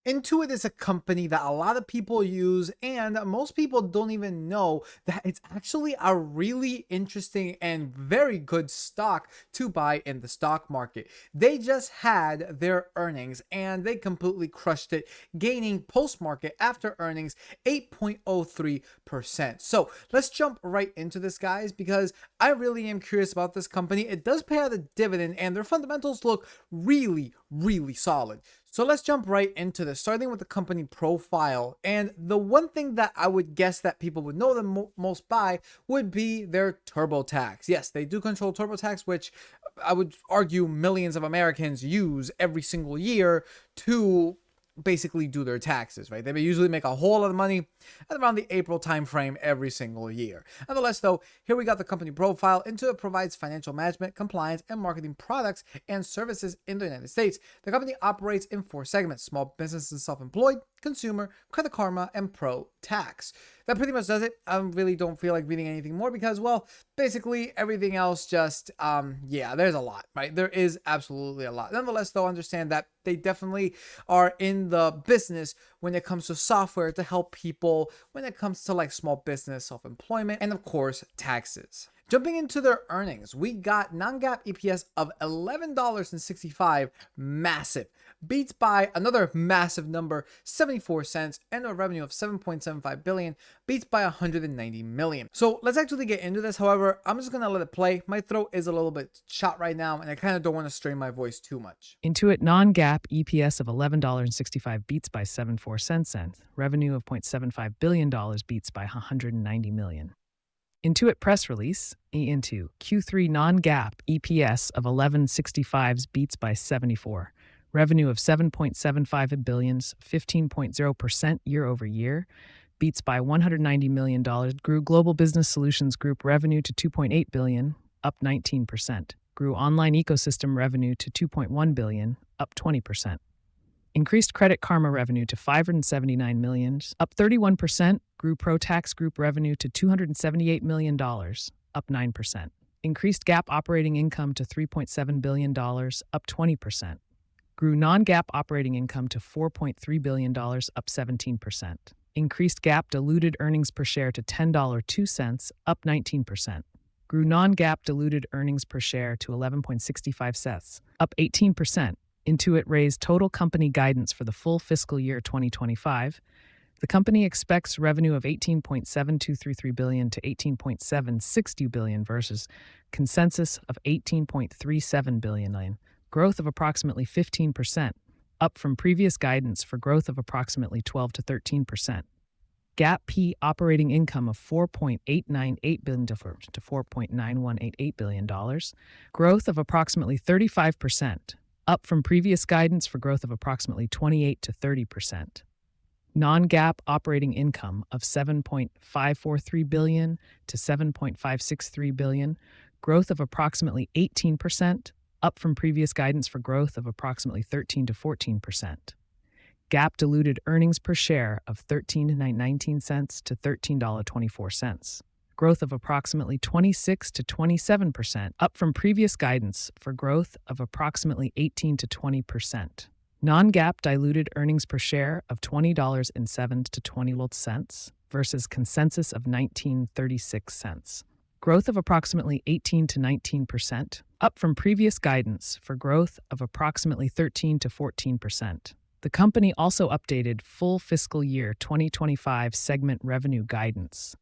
Intuit is a company that a lot of people use, and most people don't even know that it's actually a really interesting and very good stock to buy in the stock market. They just had their earnings and they completely crushed it, gaining post market after earnings 8.03%. So let's jump right into this, guys, because I really am curious about this company. It does pay out a dividend, and their fundamentals look really, really solid. So let's jump right into this, starting with the company profile. And the one thing that I would guess that people would know them most by would be their TurboTax. Yes, they do control TurboTax, which I would argue millions of Americans use every single year to basically do their taxes, right? They usually make a whole lot of money at around the April timeframe every single year. Nonetheless, though, here we got the company profile. Intuit provides financial management, compliance, and marketing products and services in the United States. The company operates in 4 segments: small business and self-employed, consumer, Credit Karma, and pro tax. That pretty much does it. I really don't feel like reading anything more because, well, basically everything else just, yeah, there's a lot, right? There is absolutely a lot. Nonetheless, though, understand that they definitely are in the business when it comes to software to help people when it comes to like small business, self-employment, and of course, taxes. Jumping into their earnings, we got non-GAAP EPS of $11.65, massive. Beats by another massive number, 74 cents, and a revenue of 7.75 billion, beats by 190 million. So let's actually get into this. However, I'm just gonna let it play. My throat is a little bit shot right now, and I kind of don't want to strain my voice too much. Intuit non-GAAP EPS of $11.65 beats by 74 cents, revenue of $0.75 billion beats by 190 million. Intuit press release, INTU, Q3 non-GAAP EPS of 11.65 beats by 74. Revenue of 7.75 billion, 15.0% year over year, beats by $190 million, grew Global Business Solutions Group revenue to $2.8 billion, up 19%, grew online ecosystem revenue to $2.1 billion, up 20%. Increased Credit Karma revenue to $579 million, up 31%, grew Pro Tax Group revenue to $278 million, up 9%. Increased GAAP operating income to $3.7 billion, up 20%. Grew non-GAAP operating income to $4.3 billion, up 17%. Increased GAAP diluted earnings per share to $10.02, up 19%. Grew non-GAAP diluted earnings per share to 11.65 cents, up 18%. Intuit raised total company guidance for the full fiscal year 2025. The company expects revenue of $18.7233 billion to $18.762 billion versus consensus of $18.37 billion, growth of approximately 15%, up from previous guidance for growth of approximately 12 to 13%. GAAP P operating income of $4.898 billion to $4.9188 billion, growth of approximately 35%, up from previous guidance for growth of approximately 28 to 30%. Non-GAAP operating income of $7.543 billion to $7.563 billion, growth of approximately 18%, up from previous guidance for growth of approximately 13 to 14%. GAAP diluted earnings per share of $13.19 to $13.24. Growth of approximately 26 to 27%, up from previous guidance for growth of approximately 18 to 20%. Non-GAAP diluted earnings per share of $20.07 to $0.20 versus consensus of $19.36. Growth of approximately 18 to 19%, up from previous guidance for growth of approximately 13 to 14%. The company also updated full fiscal year 2025 segment revenue guidance.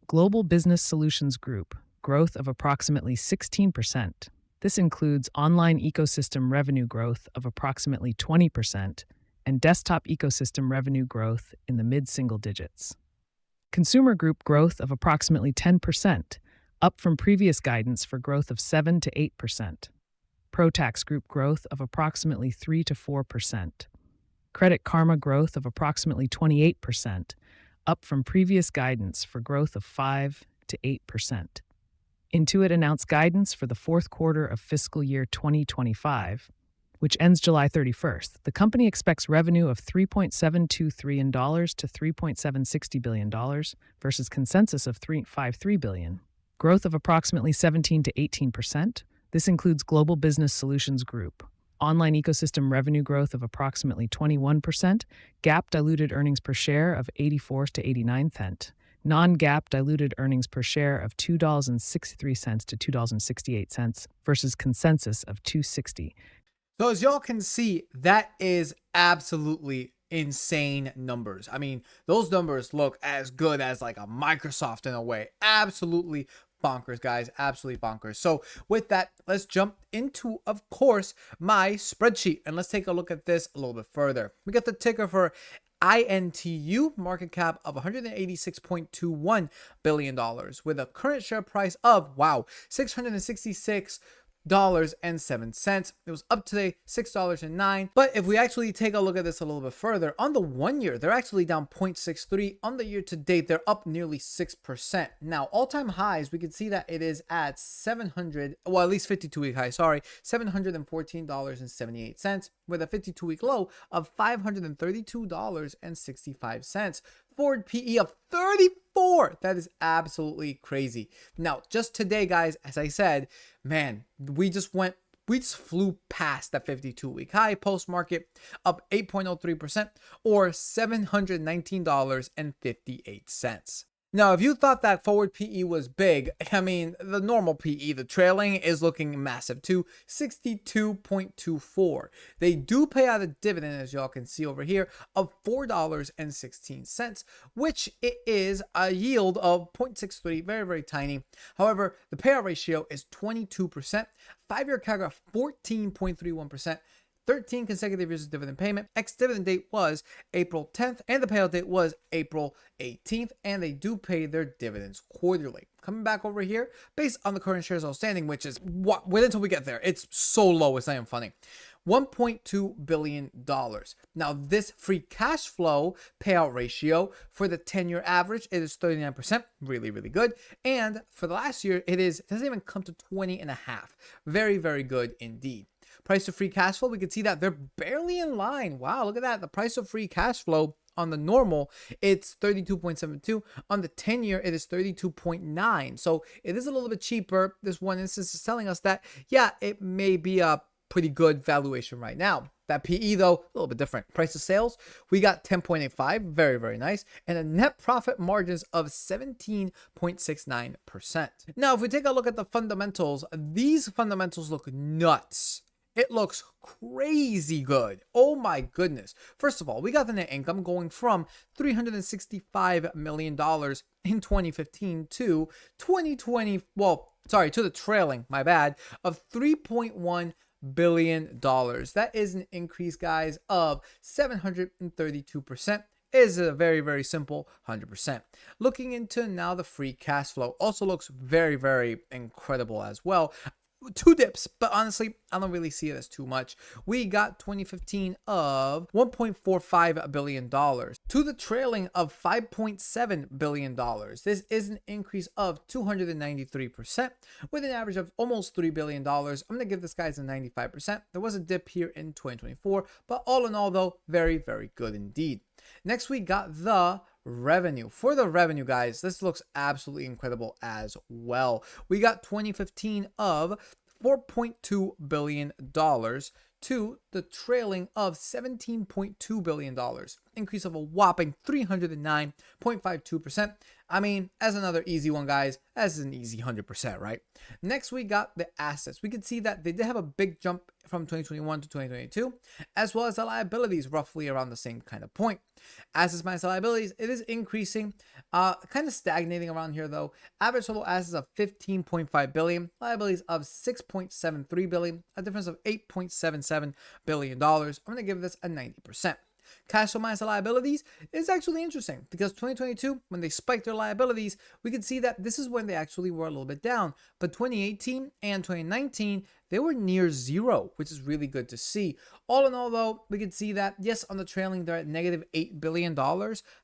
Global Business Solutions Group, growth of approximately 16%. This includes online ecosystem revenue growth of approximately 20% and desktop ecosystem revenue growth in the mid-single digits. Consumer Group growth of approximately 10%, up from previous guidance for growth of 7 to 8%. Pro Tax Group growth of approximately 3 to 4%. Credit Karma growth of approximately 28%, up from previous guidance for growth of 5 to 8%. Intuit announced guidance for the fourth quarter of fiscal year 2025, which ends July 31st. The company expects revenue of $3.723 billion to $3.760 billion versus consensus of $3.53 billion. Growth of approximately 17 to 18%. This includes Global Business Solutions Group. Online ecosystem revenue growth of approximately 21%, GAAP diluted earnings per share of 84 to 89 cent, non-GAAP diluted earnings per share of $2.63 to $2.68 versus consensus of 260. So as y'all can see, that is absolutely insane numbers. I mean, those numbers look as good as like a Microsoft in a way. Absolutely bonkers, guys. Absolutely bonkers. So with that, let's jump into, of course, my spreadsheet. And let's take a look at this a little bit further. We got the ticker for INTU, market cap of $186.21 billion with a current share price of, wow, 666 $6.07. It was up today, $6.09. But if we actually take a look at this a little bit further, on the 1 year, they're actually down 0.63. On the year to date, they're up nearly 6%. Now, all-time highs, we can see that it is at 700, well, at least 52-week high, sorry, $714.78 with a 52-week low of $532.65. Forward PE of 34. That is absolutely crazy. Now, just today, guys, as I said, man, we just flew past that 52-week high. Post market up 8.03% or $719.58. Now, if you thought that forward PE was big, I mean, the normal PE, the trailing, is looking massive too, 62.24. They do pay out a dividend, as y'all can see over here, of $4.16, which it is a yield of 0.63, very, very tiny. However, the payout ratio is 22%, 5-year CAGR of 14.31%, 13 consecutive years of dividend payment. Ex-dividend date was April 10th, and the payout date was April 18th, and they do pay their dividends quarterly. Coming back over here, based on the current shares outstanding, which is, wait until we get there. It's so low, it's not even funny. $1.2 billion. Now, this free cash flow payout ratio for the 10-year average, it is 39%, really, really good. And for the last year, it doesn't even come to 20.5. Very, very good indeed. Price of free cash flow, we can see that they're barely in line. Wow, look at that. The price of free cash flow on the normal, it's 32.72. On the 10-year, it is 32.9. So it is a little bit cheaper. This one instance is telling us that, yeah, it may be a pretty good valuation right now. That PE, though, a little bit different. Price of sales, we got 10.85, very, very nice, and a net profit margins of 17.69%. Now, if we take a look at the fundamentals, these fundamentals look nuts. It looks crazy good. Oh my goodness. First of all, we got the net income going from $365 million in 2015 to 2020, to the trailing, my bad, of $3.1 billion. That is an increase, guys, of 732%. Is a very, very simple 100%. Looking into now the free cash flow also looks very, very incredible as well. 2 dips, but honestly, I don't really see it as too much. We got 2015 of $1.45 billion to the trailing of $5.7 billion. This is an increase of 293% with an average of almost $3 billion. I'm going to give this guys a 95%. There was a dip here in 2024, but all in all, though, very, very good indeed. Next, we got the revenue. For the revenue, guys, this looks absolutely incredible as well. We got 2015 of $4.2 billion to the trailing of $17.2 billion, increase of a whopping 309.52%. I mean, as another easy one, guys, as an easy 100%, right? Next, we got the assets. We can see that they did have a big jump from 2021 to 2022, as well as the liabilities roughly around the same kind of point. Assets minus liabilities, it is increasing, kind of stagnating around here though. Average total assets of $15.5 billion, liabilities of $6.73 billion, a difference of $8.77 billion. I'm going to give this a 90%. Cash flow minus liabilities is actually interesting because 2022, when they spiked their liabilities, we could see that this is when they actually were a little bit down. But 2018 and 2019, they were near zero, which is really good to see. All in all, though, we could see that, yes, on the trailing, they're at negative $8 billion.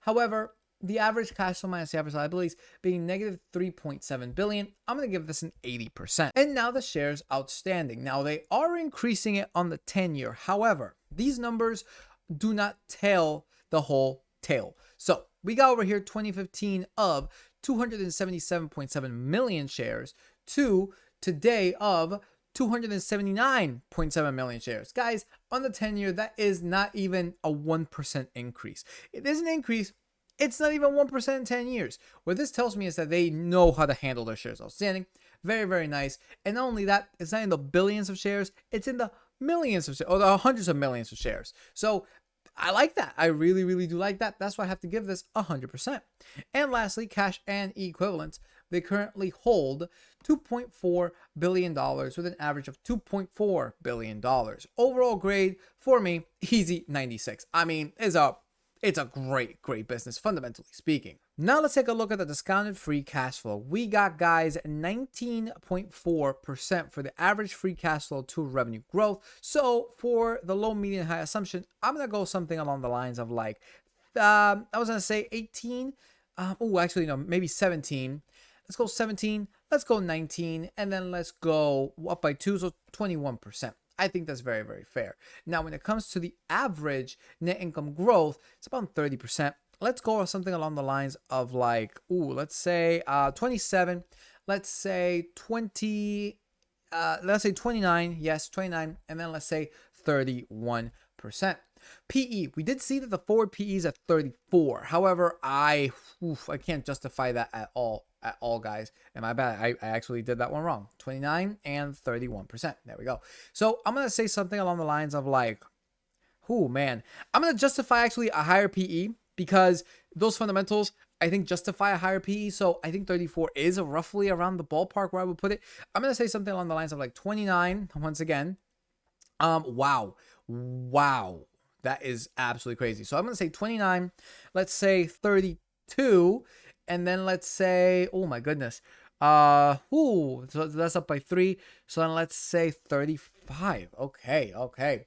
However, the average cash flow minus the average liabilities being negative $3.7 billion. I'm going to give this an 80%. And now the shares outstanding. Now, they are increasing it on the 10-year. However, these numbers do not tell the whole tale. So we got over here 2015 of 277.7 million shares to today of 279.7 million shares. Guys, on the 10-year, that is not even a 1% increase. It is an increase. It's not even 1% in 10 years. What this tells me is that they know how to handle their shares outstanding. Very, very nice. And not only that, it's not in the billions of shares, it's in the millions of shares, or the hundreds of millions of shares. So I like that. I really, really do like that. That's why I have to give this 100%. And lastly, cash and equivalents. They currently hold $2.4 billion with an average of $2.4 billion. Overall grade for me, easy 96. I mean, it's a great business, fundamentally speaking. Now let's take a look at the discounted free cash flow. We got, guys, 19.4% for the average free cash flow to revenue growth. So for the low, medium, high assumption, I'm going to go something along the lines of like, I was going to say 18. Actually, no, maybe 17. Let's go 17. Let's go 19. And then let's go up by 2, so 21%. I think that's very, very fair. Now, when it comes to the average net income growth, it's about 30%. Let's go with something along the lines of like, let's say 27. Let's say 20. Let's say 29. Yes, 29. And then let's say 31%. PE, we did see that the forward PE is at 34. However, I can't justify that at all, guys. And my bad, I actually did that one wrong. 29 and 31%. There we go. So I'm going to say something along the lines of like, I'm going to justify actually a higher PE because those fundamentals, I think, justify a higher PE. So I think 34 is roughly around the ballpark where I would put it. I'm going to say something along the lines of like 29 once again. Wow. That is absolutely crazy. So I'm going to say 29, let's say 32, and then let's say, oh my goodness. So that's up by 3. So then let's say 35. Okay.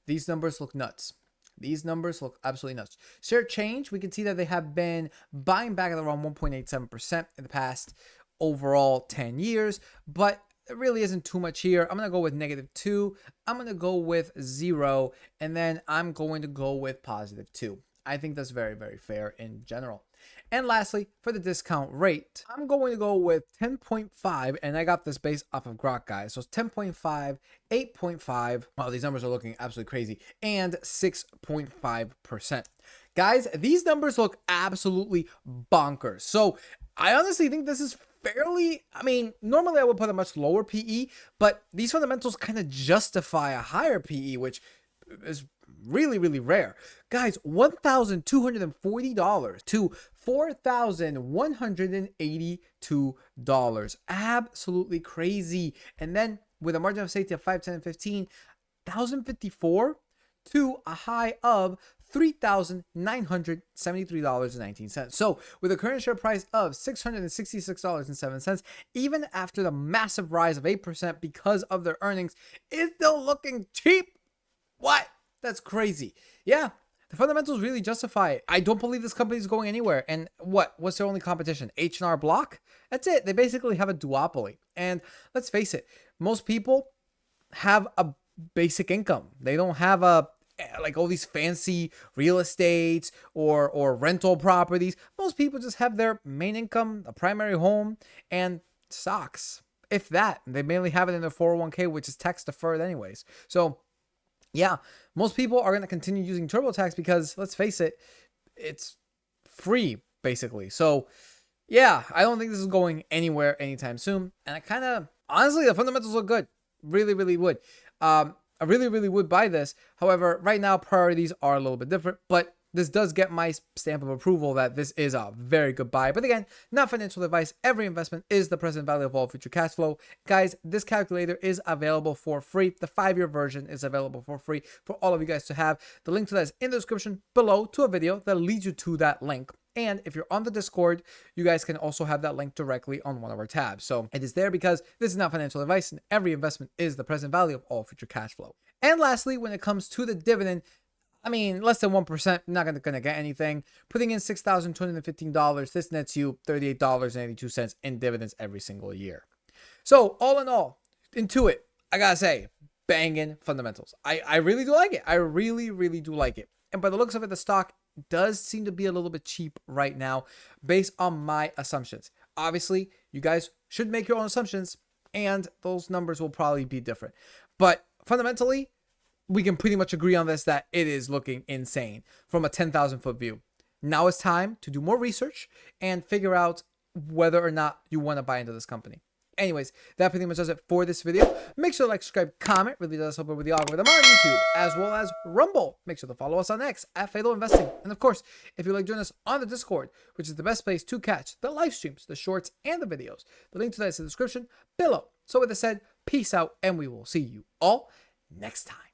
These numbers look nuts. These numbers look absolutely nuts. Share change, we can see that they have been buying back at around 1.87% in the past overall 10 years, but there really isn't too much here. I'm going to go with -2. I'm going to go with 0. And then I'm going to go with +2. I think that's very, very fair in general. And lastly, for the discount rate, I'm going to go with 10.5. And I got this based off of Grok, guys. So it's 10.5, 8.5. Wow, these numbers are looking absolutely crazy. And 6.5%. Guys, these numbers look absolutely bonkers. So I honestly think this is fairly, normally I would put a much lower PE, but these fundamentals kind of justify a higher PE, which is really, really rare. Guys, $1,240 to $4,182. Absolutely crazy. And then with a margin of safety of 5, 10, and 15, $1,054 to a high of $3,973.19. So with a current share price of $666.07, even after the massive rise of 8% because of their earnings, it's still looking cheap. What? That's crazy. Yeah, the fundamentals really justify it. I don't believe this company is going anywhere. And what's their only competition? H&R Block? That's it. They basically have a duopoly. And let's face it, most people have a basic income. They don't have like all these fancy real estates or rental properties. Most people just have their main income, a primary home, and stocks. If that, they mainly have it in their 401k, which is tax deferred anyways. So yeah, most people are going to continue using TurboTax because, let's face it, it's free basically. So yeah, I don't think this is going anywhere anytime soon. And honestly, the fundamentals look good. Really, really would. I really, really would buy this. However, right now, priorities are a little bit different, but this does get my stamp of approval that this is a very good buy. But again, not financial advice. Every investment is the present value of all future cash flow. Guys, this calculator is available for free. The 5-year version is available for free for all of you guys to have. The link to that is in the description below to a video that leads you to that link. And if you're on the Discord, you guys can also have that link directly on one of our tabs. So it is there because this is not financial advice and every investment is the present value of all future cash flow. And lastly, when it comes to the dividend, less than 1%, not going to get anything. Putting in $6,215, this nets you $38.82 in dividends every single year. So all in all, INTUIT, I got to say, banging fundamentals. I really do like it. I really, really do like it. And by the looks of it, the stock does seem to be a little bit cheap right now based on my assumptions. Obviously, you guys should make your own assumptions and those numbers will probably be different. But fundamentally, we can pretty much agree on this, that it is looking insane from a 10,000 foot view. Now it's time to do more research and figure out whether or not you want to buy into this company. Anyways, that pretty much does it for this video. Make sure to like, subscribe, comment. Really does help with the algorithm on YouTube as well as Rumble. Make sure to follow us on X at Fatal Investing. And of course, if you'd like to join us on the Discord, which is the best place to catch the live streams, the shorts, and the videos, the link to that is in the description below. So with that said, peace out, and we will see you all next time.